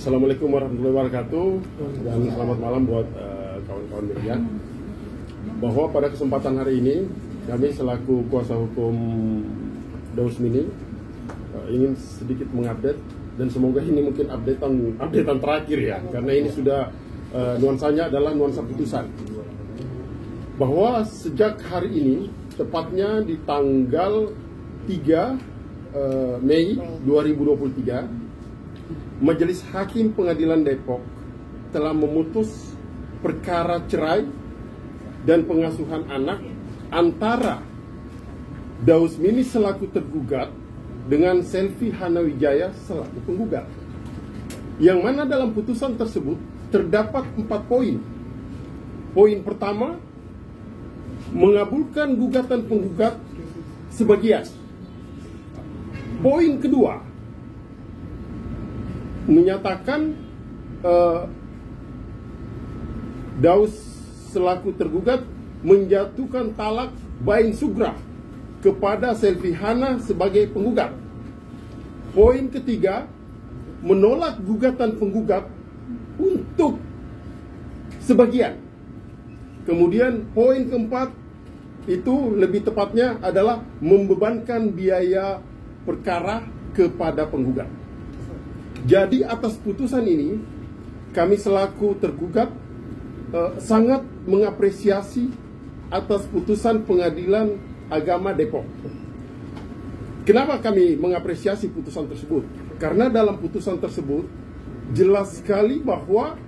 Assalamualaikum warahmatullahi wabarakatuh, dan selamat malam buat kawan-kawan media. Bahwa pada kesempatan hari ini kami selaku kuasa hukum Daus Mini ingin sedikit mengupdate, dan semoga ini mungkin updatean terakhir ya, karena ini sudah nuansanya adalah nuansa putusan. Bahwa sejak hari ini, tepatnya di tanggal 3 Mei 2023, Majelis Hakim Pengadilan Depok telah memutus perkara cerai dan pengasuhan anak antara Daus Mini selaku tergugat dengan Selvi Hanawijaya selaku penggugat. Yang mana dalam putusan tersebut terdapat 4 poin. Poin pertama, mengabulkan gugatan penggugat sebagian. Poin kedua, menyatakan Daus selaku tergugat menjatuhkan talak bain sugrah kepada Selvi Hana sebagai penggugat. Poin ketiga, menolak gugatan penggugat untuk sebagian. Kemudian poin keempat, itu lebih tepatnya adalah membebankan biaya perkara kepada penggugat. Jadi atas putusan ini, kami selaku tergugat sangat mengapresiasi atas putusan Pengadilan Agama Depok. Kenapa kami mengapresiasi putusan tersebut? Karena dalam putusan tersebut jelas sekali bahwa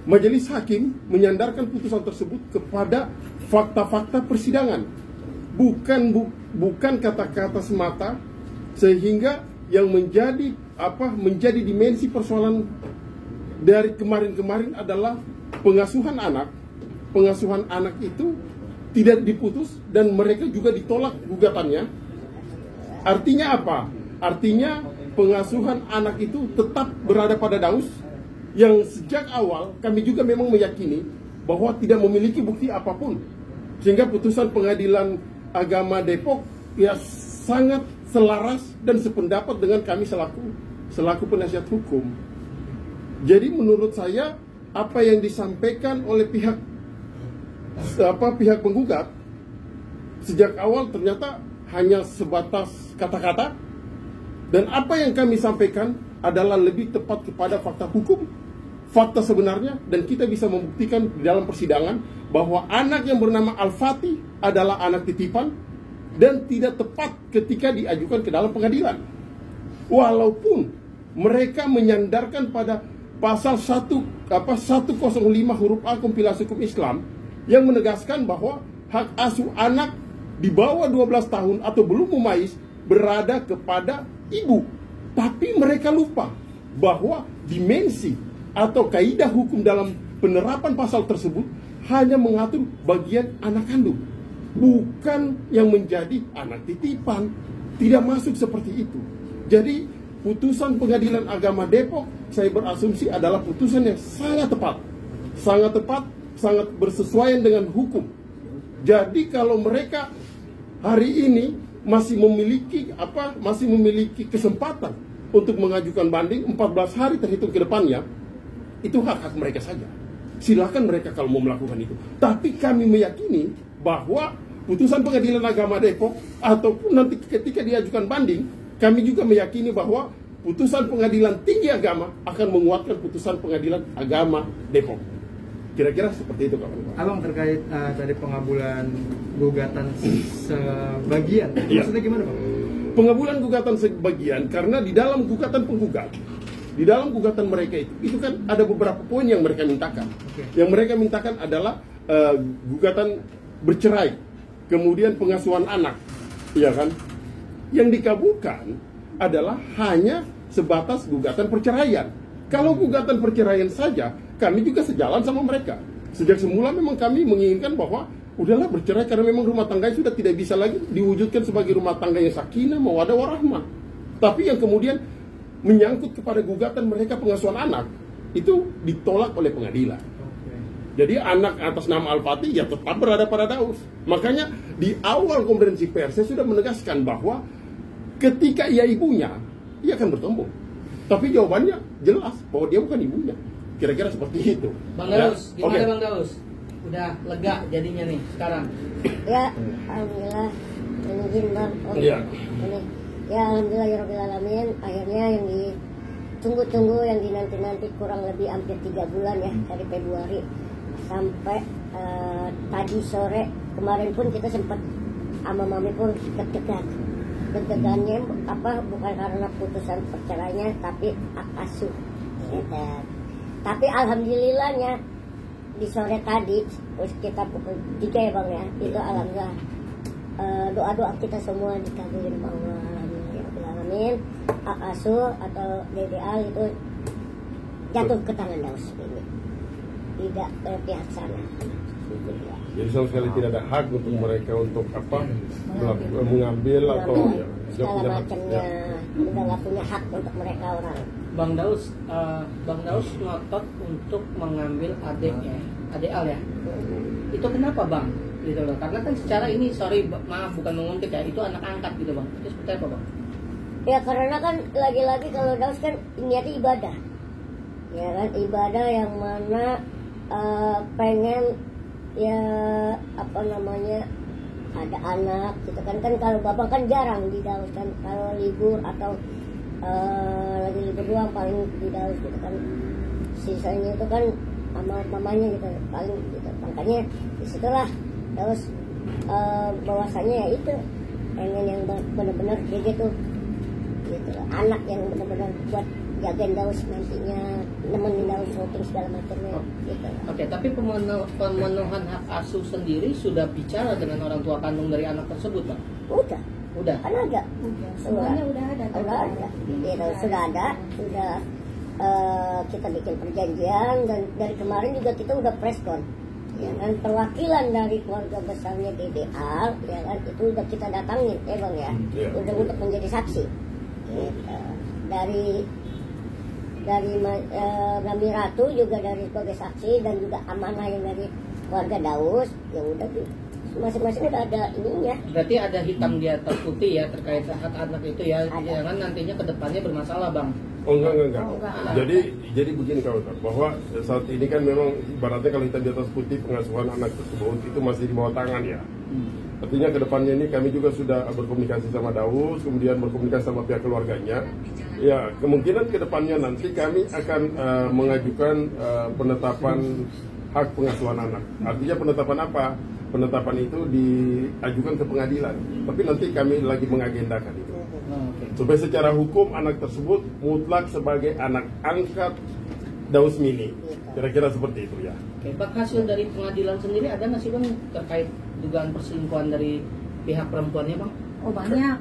Majelis Hakim menyandarkan putusan tersebut kepada fakta-fakta persidangan, bukan kata-kata semata, sehingga yang menjadi dimensi persoalan dari kemarin-kemarin adalah pengasuhan anak. Pengasuhan anak itu tidak diputus dan mereka juga ditolak gugatannya. Artinya apa? Artinya pengasuhan anak itu tetap berada pada Daus, yang sejak awal kami juga memang meyakini bahwa tidak memiliki bukti apapun, sehingga putusan Pengadilan Agama Depok ya sangat selaras dan sependapat dengan kami selaku penasihat hukum. Jadi menurut saya apa yang disampaikan oleh pihak penggugat sejak awal ternyata hanya sebatas kata-kata, dan apa yang kami sampaikan adalah lebih tepat kepada fakta hukum, fakta sebenarnya, dan kita bisa membuktikan di dalam persidangan bahwa anak yang bernama Al-Fatih adalah anak titipan dan tidak tepat ketika diajukan ke dalam pengadilan. Walaupun mereka menyandarkan pada pasal 105 huruf A kompilasi hukum Islam yang menegaskan bahwa hak asuh anak di bawah 12 tahun atau belum mumayyiz berada kepada ibu. Tapi mereka lupa bahwa dimensi atau kaidah hukum dalam penerapan pasal tersebut hanya mengatur bagian anak kandung, bukan yang menjadi anak titipan. Tidak masuk seperti itu. Jadi putusan Pengadilan Agama Depok saya berasumsi adalah putusan yang sangat tepat, sangat bersesuaian dengan hukum. Jadi kalau mereka hari ini masih memiliki kesempatan untuk mengajukan banding 14 hari terhitung ke depannya, itu hak-hak mereka saja. Silakan mereka kalau mau melakukan itu. Tapi kami meyakini bahwa putusan Pengadilan Agama Depok ataupun nanti ketika diajukan banding, kami juga meyakini bahwa putusan Pengadilan Tinggi Agama akan menguatkan putusan Pengadilan Agama Depok. Kira-kira seperti itu, kawan-kawan. Abang, terkait tadi pengabulan gugatan sebagian, maksudnya gimana, Bang? Pengabulan gugatan sebagian karena di dalam gugatan penggugat, di dalam gugatan mereka itu kan ada beberapa poin yang mereka mintakan. Yang mereka mintakan adalah gugatan bercerai, kemudian pengasuhan anak, ya kan? Yang dikabulkan adalah hanya sebatas gugatan perceraian. Kalau gugatan perceraian saja, kami juga sejalan sama mereka. Sejak semula memang kami menginginkan bahwa udahlah bercerai karena memang rumah tangga sudah tidak bisa lagi diwujudkan sebagai rumah tangga yang sakinah, mawaddah warahmah. Tapi yang kemudian menyangkut kepada gugatan mereka pengasuhan anak, itu ditolak oleh pengadilan. Jadi anak atas nama Al-Fatih ya tetap berada pada Daus. Makanya di awal konferensi pers saya sudah menegaskan bahwa ketika ia ibunya, ia akan bertemu. Tapi jawabannya jelas bahwa dia bukan ibunya. Kira-kira seperti itu. Bang Daus, Ya, gimana oke. Bang Daus? Udah lega jadinya nih sekarang. Ya, alhamdulillah. Mungkin bang. Iya. Ini. Ya, alhamdulillah ya Rabbil Alamin. Akhirnya yang ditunggu-tunggu, yang dinanti-nanti kurang lebih hampir 3 bulan ya, dari Februari sampai tadi sore kemarin pun kita sempat sama mami pun deg-degan. Deg-degannya bukan karena putusan perceraiannya, tapi hak asuh. Gitu. Tapi alhamdulillahnya di sore tadi kita pukul 3 ya bang ya, itu alhamdulillah doa-doa kita semua dikabulin sama Allah, alhamdulillah ya Rabbil Alamin. Hak asuh atau DDA itu jatuh ke tangan Daus ini, tidak ke pihak sana. Jadi sama sekali tidak ada hak untuk mereka untuk mengambil atau segala macamnya, udah nggak punya hak untuk mereka orang. Bang Daus ngotot untuk mengambil adiknya, adik Al ya. Itu kenapa bang? Gitu loh. Karena kan secara ini, maaf bukan menguntit ya, itu anak angkat gitu bang. Itu seperti apa bang? Ya karena kan lagi-lagi kalau Daus kan niatnya ibadah, ya kan, ibadah yang mana pengen ya ada anak gitu kan kalau bapak kan jarang di Daus kan, kalau libur atau lagi libur doang paling di Daus gitu kan, sisanya itu kan sama mamanya gitu paling gitu. Makanya disitulah Daus bahwasanya ya itu pengen yang benar-benar gitu anak yang benar-benar buat jagain Daus nantinya, nemenin Daus syuting segala macamnya gitu. Oke, tapi pemenuhan hak asuh sendiri sudah bicara dengan orang tua kandung dari anak tersebut bang? Udah Kan ada. Semuanya udah ada. Gitu, sudah ada, sudah kita bikin perjanjian, dan dari kemarin juga kita udah preskon. Ya kan, perwakilan dari keluarga besarnya DDA, ya kan, itu udah kita datangin, ya bang ya, udah untuk menjadi saksi. Gitu. Dari Nami Ratu juga dari sebagai saksi, dan juga amanah yang dari keluarga Daus, ya udah masing-masing udah ada ininya. Berarti ada hitam di atas putih ya terkait hak anak itu ya, jangan nantinya kedepannya bermasalah bang. Oh enggak. Jadi begini kawan, bahwa saat ini kan memang ibaratnya kalau hitam di atas putih pengasuhan anak tersebut itu masih di bawah tangan ya. Artinya kedepannya ini kami juga sudah berkomunikasi sama Daus, kemudian berkomunikasi sama pihak keluarganya. Ya kemungkinan kedepannya nanti kami akan mengajukan penetapan hak pengasuhan anak. Artinya penetapan apa? Penetapan itu diajukan ke pengadilan. Tapi nanti kami lagi mengagendakan itu. Supaya secara hukum anak tersebut mutlak sebagai anak angkat Daus Mini. Kira-kira seperti itu ya. Oke, Pak, hasil dari pengadilan sendiri ada nggak sih bang terkait dugaan perselingkuhan dari pihak perempuannya bang? Oh banyak.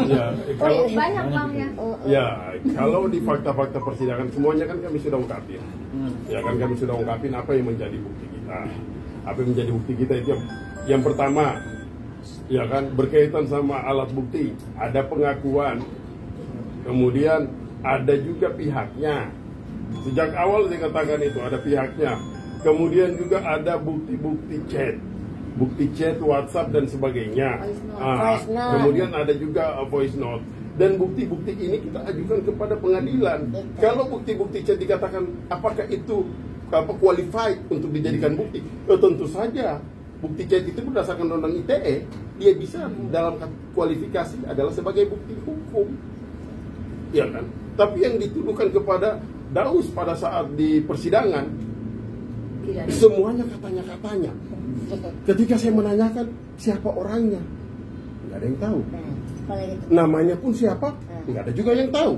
Ya, kalau, Banyak bang ya. ya, kalau di fakta-fakta persidangan semuanya kan kami sudah ungkapin. Ya kan kami sudah ungkapin apa yang menjadi bukti kita. Apa yang menjadi bukti kita itu yang pertama, ya kan, berkaitan sama alat bukti, ada pengakuan, kemudian ada juga pihaknya. Sejak awal saya katakan itu ada pihaknya. Kemudian juga ada bukti-bukti chat WhatsApp dan sebagainya. Voice note. Kemudian ada juga voice note. Dan bukti-bukti ini kita ajukan kepada pengadilan. Kalau bukti-bukti chat dikatakan apakah itu qualified untuk dijadikan bukti? Tentu saja. Bukti chat itu berdasarkan undang-undang ITE, dia bisa dalam kualifikasi adalah sebagai bukti hukum. Ya kan? Tapi yang dituduhkan kepada Daus pada saat di persidangan, semuanya katanya. Ketika saya menanyakan siapa orangnya, nggak ada yang tahu. Namanya pun siapa, nggak ada juga yang tahu.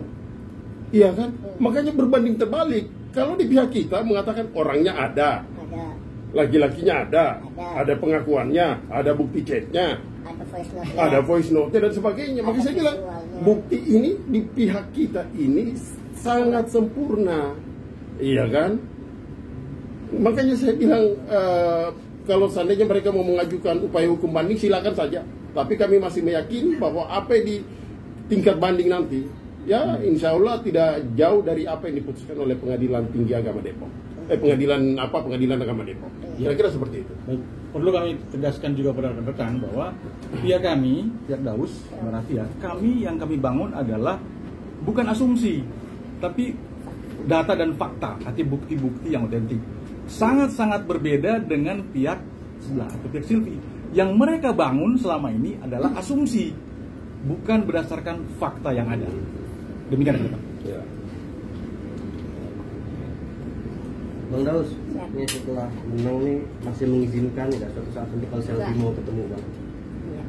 Iya kan? Makanya berbanding terbalik. Kalau di pihak kita mengatakan orangnya ada. Laki-lakinya ada pengakuannya, ada bukti chatnya, ada voice note-nya dan sebagainya. Makanya saya bilang bukti ini di pihak kita ini sangat sempurna, iya kan? Makanya saya bilang kalau seandainya mereka mau mengajukan upaya hukum banding silakan saja. Tapi kami masih meyakini bahwa apa yang di tingkat banding nanti, ya insya Allah tidak jauh dari apa yang diputuskan oleh Pengadilan Tinggi Agama Depok. Pengadilan Agama Depok. Kira-kira seperti itu. Baik, perlu kami tegaskan juga pada rekan-rekan bahwa pihak kami, pihak Daus, Marafi ya, yang kami bangun adalah bukan asumsi, tapi data dan fakta, artinya bukti-bukti yang otentik. Sangat-sangat berbeda dengan pihak sebelah atau pihak Silvi. Yang mereka bangun selama ini adalah asumsi, bukan berdasarkan fakta yang ada. Demikian Pak. Ya. Bang Daus, Ya. ini setelah menang nih masih mengizinkan nggak suatu saat nanti kalau Selvi Enggak. mau ketemu Bang? Ya.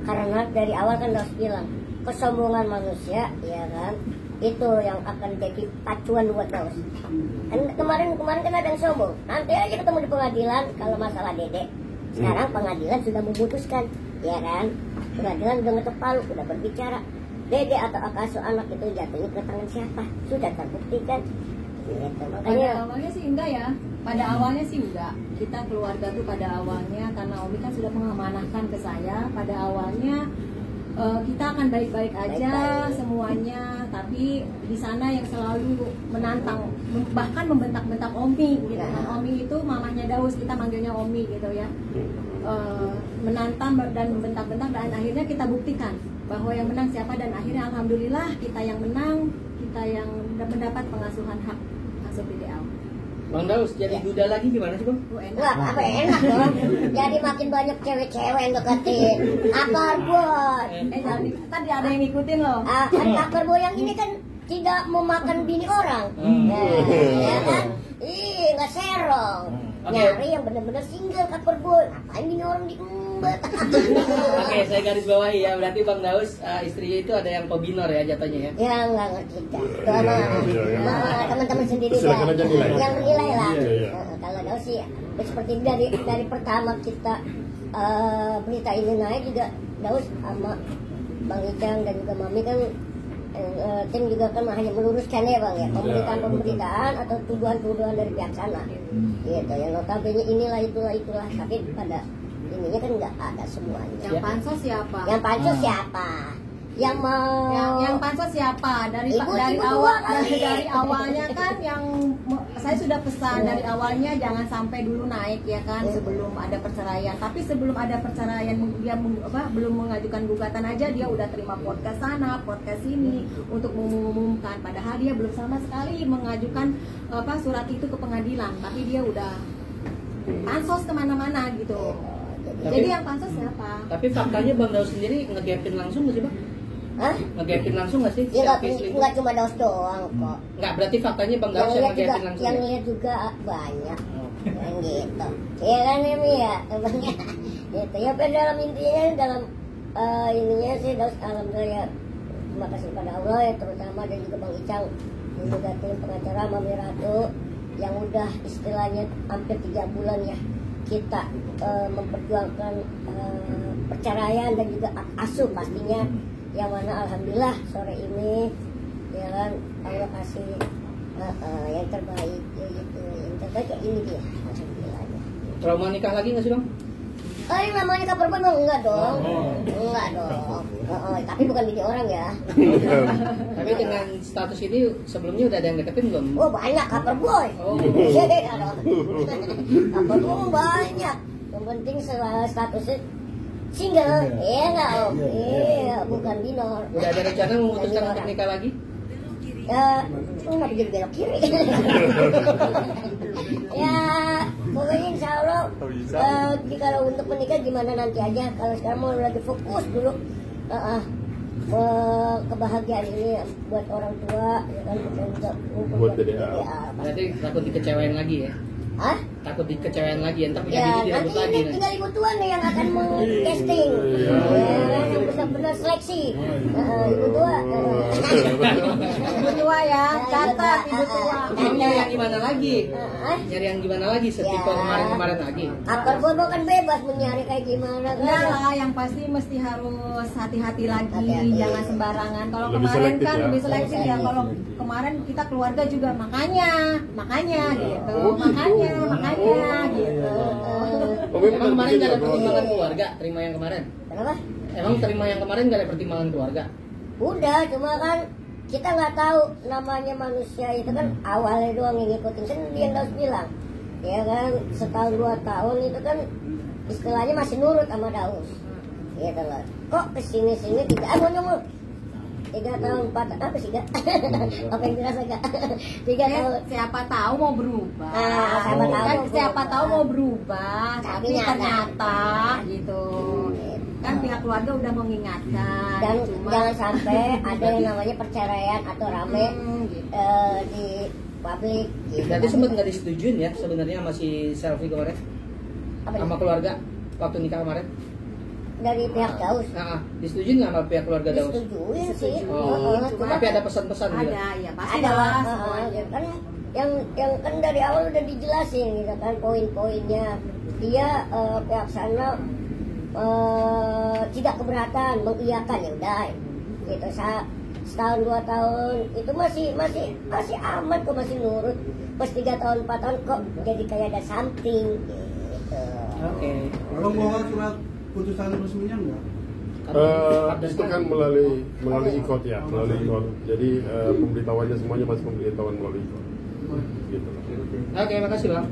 Karena dari awal kan Daus bilang kesombongan manusia, ya kan, itu yang akan jadi pacuan buat Daus. Kan kemarin kan ada yang sombong. Nanti aja ketemu di pengadilan kalau masalah Dede. Sekarang pengadilan sudah memutuskan, ya kan? Pengadilan sudah ngetok palu, sudah berbicara. Dede atau Akaso anak itu jatuhnya ke tangan siapa? Sudah terbuktikan. Gitu. Pada Makanya awalnya sih enggak ya. Pada awalnya sih enggak. Kita keluarga tuh pada awalnya karena Omi kan sudah mengamanahkan ke saya. Pada awalnya kita akan baik-baik aja Baik-baik. semuanya. Tapi di sana yang selalu menantang, bahkan membentak-bentak Omi gitu. Nah. Omi itu mamanya Daus, kita manggilnya Omi gitu ya. Menantang dan membentak-bentak dan akhirnya kita buktikan bahwa yang menang siapa dan akhirnya alhamdulillah kita yang menang, kita yang mendapat pengasuhan hak asuh PDL. Bang Daus jadi duda lagi gimana sih Bang? Enak. wah, apa enak dong. Jadi makin banyak cewek-cewek yang deketin. Akar boy. Tadi ada yang ngikutin loh. Akar boy yang ini kan tidak memakan bini orang. Ya kan? Ih, nggak serong. Oke. Nyari yang bener-bener single akar boy. Ngapain bini orang diembat? Oke, saya garis bawahi ya. Berarti Bang Daus istrinya itu ada yang pebinor ya jatuhnya ya. Ya nggak ngerti dah. Itu sama teman-teman sendiri dah. Silakan aja nilai. Yang menilai lah. Iya, iya. Kalau Daus sih seperti dari pertama kita berita ini naik juga Daus sama Bang Icang dan juga Mami kan tim juga kan hanya meluruskan ya Bang ya, pemberitaan atau tuduhan-tuduhan dari pihak sana gitu yang notabene inilah itulah tapi pada ininya kan nggak ada semuanya. Yang pansos siapa? Yang pansus siapa? Yang mau Yang pansos siapa? Dari Ibu dari tua awal kali. dari awalnya kan yang saya sudah pesan dari awalnya jangan sampai dulu naik ya kan sebelum ada perceraian. Tapi sebelum ada perceraian dia belum mengajukan gugatan aja dia udah terima podcast sana, podcast sini untuk mengumumkan. Padahal dia belum sama sekali mengajukan surat itu ke pengadilan. Tapi dia udah pansos kemana-mana gitu. Jadi yang pansos siapa? Tapi faktanya Bang Daus sendiri ngegapin langsung nggak sih Bang? Hah? Ngegapin langsung nggak sih? Ya Selfie nggak cuma Daus doang kok. Nggak, berarti faktanya Bang Yang Daus yang lihat juga, ngegapin langsung yang ya? lihat juga banyak. Yang gitu. Iya kan Emi ya, temannya. Gitu. Ya pada dalam intinya dalam ininya sih Daus alhamdulillah ya. Terima kasih kepada Allah ya terutama dan juga Bang Icang dan juga tim pengacara Mami Ratu yang udah istilahnya hampir 3 bulan ya kita memperjuangkan perceraian dan juga asuh pastinya yang mana alhamdulillah sore ini ya kan Allah kasih yang terbaik ya gitu yang terbaik ya ini dia alhamdulillah. Trauma nikah lagi nggak sih Bang? Ini namanya kapal penuh enggak dong, enggak dong. Tapi bukan bini orang ya. Tapi dengan status ini sebelumnya udah ada yang deketin belum? Oh banyak kapal boy. Oh. Kapal boy banyak. Yang penting statusnya single, iya nggak om? Iya, bukan binor. Udah ada rencana memutuskan untuk nikah lagi? Ya, nggak bisa belok kiri. Ya, pokoknya insya Allah kalau untuk menikah gimana nanti aja. Kalau sekarang mau lagi fokus dulu kebahagiaan ini buat orang tua, ya kan, dan juga Buat DDA. Berarti takut dikecewain lagi ya? Hah? Takut dikecewain lagi, entar punya Ya, bini direbut nanti lagi. ini tinggal ibu tua nih yang akan meng-casting. Ya, yang benar-benar seleksi. Ibu tua. Ibu tua ya, catat ibu tua. Mau nyari yang gimana lagi? Hah? Nyari yang gimana lagi? Setipe Ya. kemarin-kemarin lagi? Akar bobo kan bebas mencari kayak gimana Enggak kan. lah, yang pasti mesti harus hati-hati lagi, Hati-hati. jangan sembarangan. Kalau Lebih kemarin selektif kan ya. lebih selektif ya. Kalau kemarin kita keluarga juga makanya gitu, makanya gitu. Emang kemarin gak ada pertimbangan keluarga? Terima yang kemarin? Kenapa? Emang terima yang kemarin gak ada pertimbangan keluarga? Udah, cuma kan kita nggak tahu namanya manusia itu kan awalnya doang yang ngikutin. Kan dia harus bilang, ya kan setahun 2 tahun itu kan istilahnya masih nurut sama Daus. Gitu loh. Kok kesini-sini tidak mau nyomot. 3 tahun 4 apa sih Kak? Apa yang dirasa Kak? 3 tahun. Siapa tahu mau berubah. Siapa tahu Kan mau siapa berubah. tahu mau berubah, tapi Tapi ternyata gitu. Kan pihak keluarga udah mengingatkan. Dan cuma jangan sampai ada yang namanya perceraian atau rame gitu. di publik. Gitu. Berarti sempat nggak disetujuin ya sebenarnya sama si Selfie kemarin Apa sama itu? keluarga waktu nikah kemarin? Dari pihak Daus. Nah, disetujuin nggak sama pihak keluarga Daus? Disetujuin sih. Oh, Cuma tapi ada pesan-pesan gitu. Ada ya pasti ada lah lah, semuanya. kan yang kan dari awal udah dijelasin gitu kan poin-poinnya. Dia pihak sana tidak keberatan, mengiyakan ya udah gitu. Setahun 2 tahun itu masih aman kok, masih nurut. Pas 3 tahun 4 tahun kok jadi kayak ada something gitu. Oke. Rombongan surat putusan resminya enggak? Itu kan melalui ikot ya, melalui ikot. Jadi pemberitahuannya semuanya masih pemberitahuan melalui ikot. Gitu. Oke, makasih Bang.